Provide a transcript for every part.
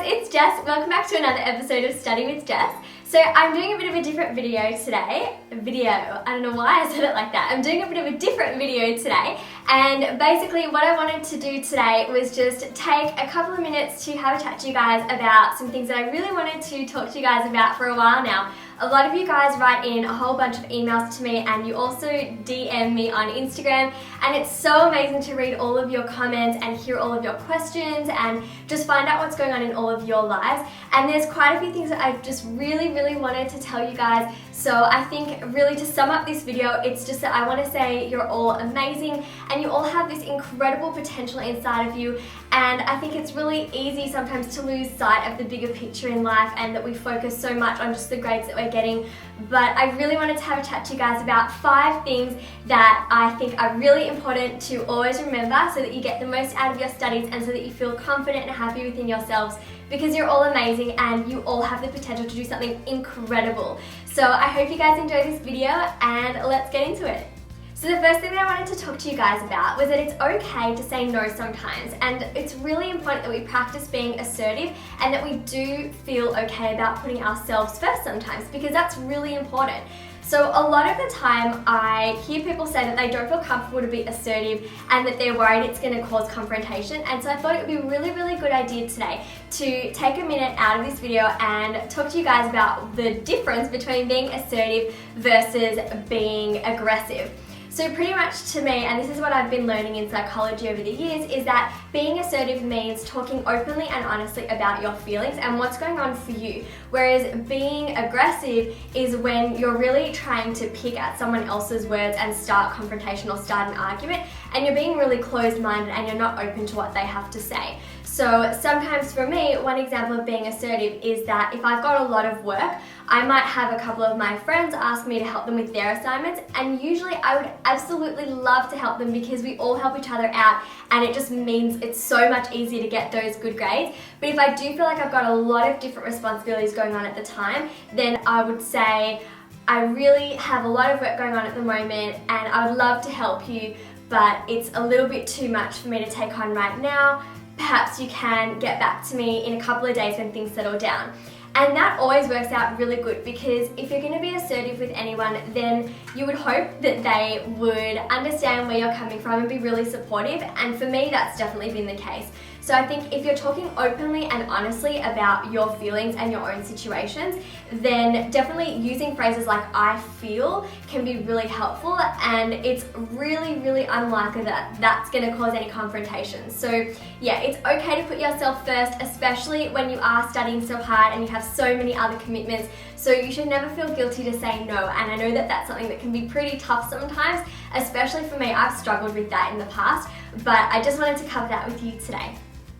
it's Jess. Welcome back to another episode of Study with Jess. So I'm doing a bit of a different video today. I don't know why I said it like that. I'm doing a bit of a different video today, and basically what I wanted to do today was just take a couple of minutes to have a chat to you guys about some things that I really wanted to talk to you guys about for a while now. A lot of you guys write in a whole bunch of emails to me, and you also DM me on Instagram, and it's so amazing to read all of your comments and hear all of your questions and just find out what's going on in all of your lives. And there's quite a few things that I just really wanted to tell you guys. So I think really to sum up this video, it's just that I want to say you're all amazing and you all have this incredible potential inside of you. And I think it's really easy sometimes to lose sight of the bigger picture in life and that we focus so much on just the grades that we're getting. But I really wanted to have a chat to you guys about 5 things that I think are really important to always remember so that you get the most out of your studies and so that you feel confident and happy within yourselves, because you're all amazing and you all have the potential to do something incredible. So I hope you guys enjoy this video, and let's get into it. So the first thing that I wanted to talk to you guys about was that it's okay to say no sometimes, and it's really important that we practice being assertive and that we do feel okay about putting ourselves first sometimes, because that's really important. So a lot of the time I hear people say that they don't feel comfortable to be assertive and that they're worried it's going to cause confrontation, and so I thought it would be a really good idea today to take a minute out of this video and talk to you guys about the difference between being assertive versus being aggressive. So pretty much to me, and this is what I've been learning in psychology over the years, is that being assertive means talking openly and honestly about your feelings and what's going on for you. Whereas being aggressive is when you're really trying to pick at someone else's words and start confrontation or start an argument, and you're being really closed-minded and you're not open to what they have to say. So sometimes for me, one example of being assertive is that if I've got a lot of work, I might have a couple of my friends ask me to help them with their assignments, and usually I would absolutely love to help them because we all help each other out and it just means it's so much easier to get those good grades. But if I do feel like I've got a lot of different responsibilities going on at the time, then I would say, I really have a lot of work going on at the moment and I would love to help you, but it's a little bit too much for me to take on right now. Perhaps you can get back to me in a couple of days when things settle down. And that always works out really good, because if you're going to be assertive with anyone, then you would hope that they would understand where you're coming from and be really supportive, and for me that's definitely been the case. So I think if you're talking openly and honestly about your feelings and your own situations, then definitely using phrases like "I feel" can be really helpful, and it's really unlikely that that's going to cause any confrontation. So yeah, it's okay to put yourself first, especially when you are studying so hard and you have so many other commitments. So you should never feel guilty to say no, and I know that that's something that can be pretty tough sometimes, especially for me. I've struggled with that in the past, but I just wanted to cover that with you today.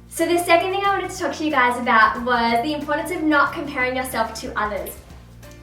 So the second thing I wanted to talk to you guys about was the importance of not comparing yourself to others.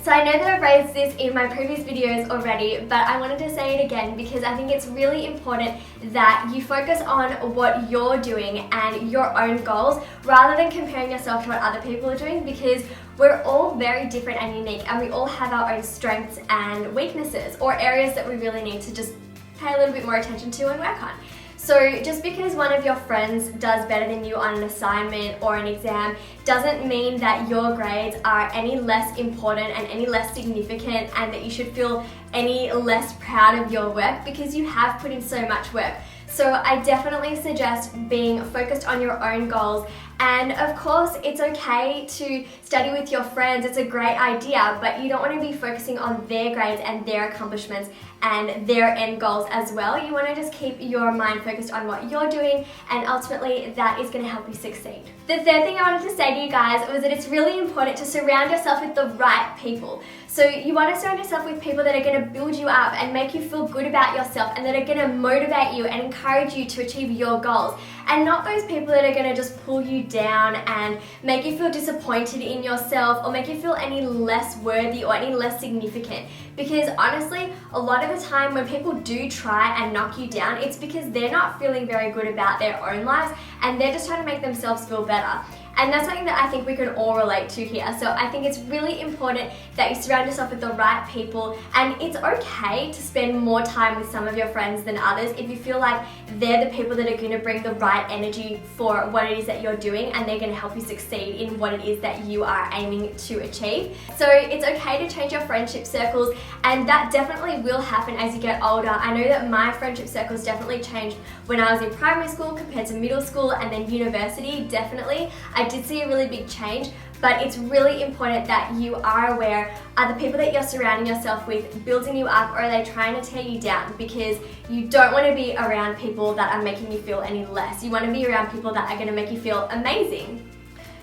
So I know that I've raised this in my previous videos already, but I wanted to say it again because I think it's really important that you focus on what you're doing and your own goals rather than comparing yourself to what other people are doing, because we're all very different and unique, and we all have our own strengths and weaknesses, or areas that we really need to just pay a little bit more attention to and work on. So just because one of your friends does better than you on an assignment or an exam doesn't mean that your grades are any less important and any less significant, and that you should feel any less proud of your work, because you have put in so much work. So I definitely suggest being focused on your own goals. And of course, it's okay to study with your friends. It's a great idea, but you don't want to be focusing on their grades and their accomplishments and their end goals as well. You want to just keep your mind focused on what you're doing, and ultimately that is going to help you succeed. The third thing I wanted to say to you guys was that it's really important to surround yourself with the right people. So you want to surround yourself with people that are going to build you up and make you feel good about yourself, and that are going to motivate you and encourage you to achieve your goals, and not those people that are going to just pull you down and make you feel disappointed in yourself or make you feel any less worthy or any less significant. Because honestly, a lot of the time when people do try and knock you down, it's because they're not feeling very good about their own lives and they're just trying to make themselves feel better. And that's something that I think we can all relate to here. So I think it's really important that you surround yourself with the right people, and it's okay to spend more time with some of your friends than others if you feel like they're the people that are going to bring the right energy for what it is that you're doing, and they're going to help you succeed in what it is that you are aiming to achieve. So it's okay to change your friendship circles, and that definitely will happen as you get older. I know that my friendship circles definitely changed when I was in primary school compared to middle school and then university. Definitely, I did see a really big change, but it's really important that you are aware, are the people that you're surrounding yourself with building you up, or are they trying to tear you down? Because you don't want to be around people that are making you feel any less. You want to be around people that are going to make you feel amazing.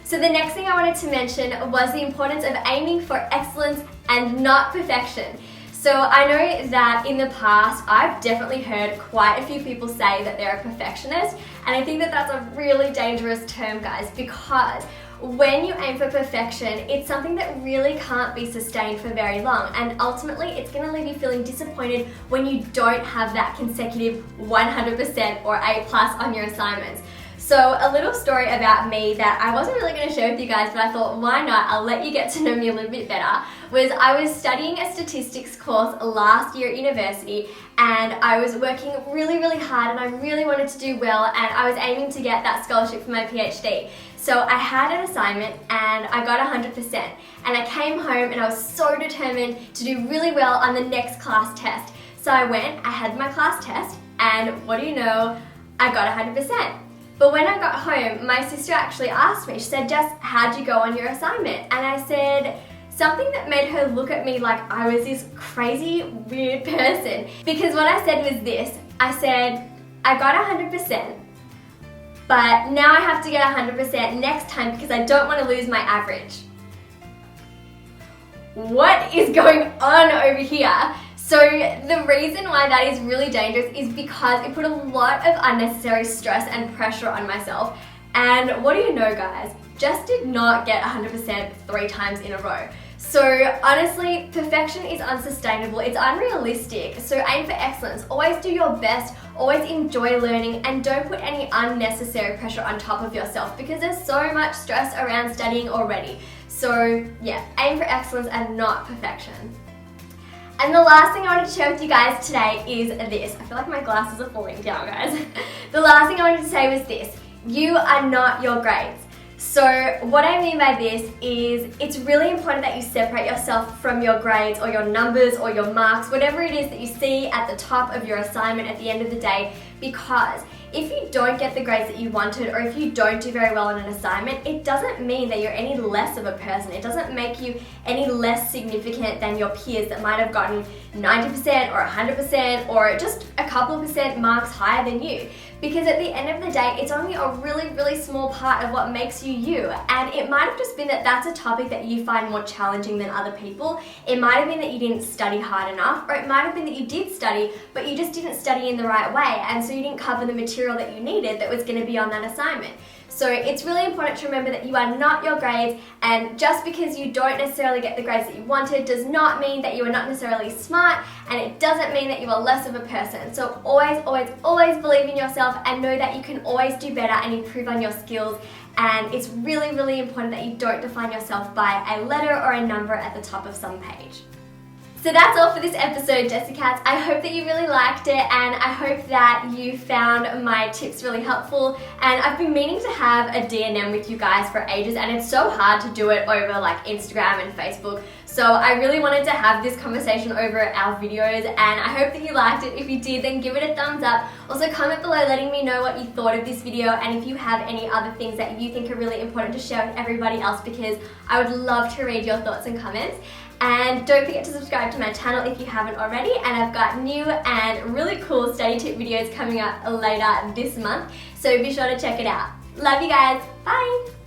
So the next thing I wanted to mention was the importance of aiming for excellence and not perfection. So I know that in the past, I've definitely heard quite a few people say that they're a perfectionist, and I think that that's a really dangerous term, guys, because when you aim for perfection, it's something that really can't be sustained for very long, and ultimately it's going to leave you feeling disappointed when you don't have that consecutive 100% or A+ on your assignments. So a little story about me that I wasn't really going to share with you guys, but I thought, why not? I'll let you get to know me a little bit better. Was I was studying a statistics course last year at university, and I was working really hard, and I really wanted to do well, and I was aiming to get that scholarship for my PhD. So I had an assignment and I got 100%, and I came home and I was so determined to do really well on the next class test. So I went, I had my class test, and what do you know, I got 100%. But when I got home, my sister actually asked me, she said, Jess, how'd you go on your assignment? And I said something that made her look at me like I was this crazy, weird person. Because what I said was this, I said, I got 100%, but now I have to get 100% next time because I don't want to lose my average. What is going on over here? So the reason why that is really dangerous is because it put a lot of unnecessary stress and pressure on myself. And what do you know, guys? Jess did not get 100% 3 times in a row. So honestly, perfection is unsustainable, it's unrealistic. So aim for excellence, always do your best, always enjoy learning, and don't put any unnecessary pressure on top of yourself because there's so much stress around studying already. So yeah, aim for excellence and not perfection. And the last thing I wanted to share with you guys today is this. I feel like my glasses are falling down, guys. The last thing I wanted to say was this. You are not your grades. So what I mean by this is it's really important that you separate yourself from your grades or your numbers or your marks, whatever it is that you see at the top of your assignment at the end of the day, because if you don't get the grades that you wanted, or if you don't do very well on an assignment, it doesn't mean that you're any less of a person. It doesn't make you any less significant than your peers that might have gotten 90% or 100% or just a couple of percent marks higher than you. Because at the end of the day, it's only a really small part of what makes you you. And it might have just been that that's a topic that you find more challenging than other people. It might have been that you didn't study hard enough, or it might have been that you did study, but you just didn't study in the right way, and so you didn't cover the material that you needed that was going to be on that assignment. So it's really important to remember that you are not your grades, and just because you don't necessarily get the grades that you wanted does not mean that you are not necessarily smart, and it doesn't mean that you are less of a person. So always believe in yourself and know that you can always do better and improve on your skills. And it's really important that you don't define yourself by a letter or a number at the top of some page. So that's all for this episode, Jessicats. I hope that you really liked it, and I hope that you found my tips really helpful. And I've been meaning to have a D&M with you guys for ages, and it's so hard to do it over like Instagram and Facebook. So I really wanted to have this conversation over our videos, and I hope that you liked it. If you did, then give it a thumbs up. Also comment below letting me know what you thought of this video, and if you have any other things that you think are really important to share with everybody else, because I would love to read your thoughts and comments. And don't forget to subscribe to my channel if you haven't already, and I've got new and really cool study tip videos coming up later this month, so be sure to check it out. Love you guys, bye!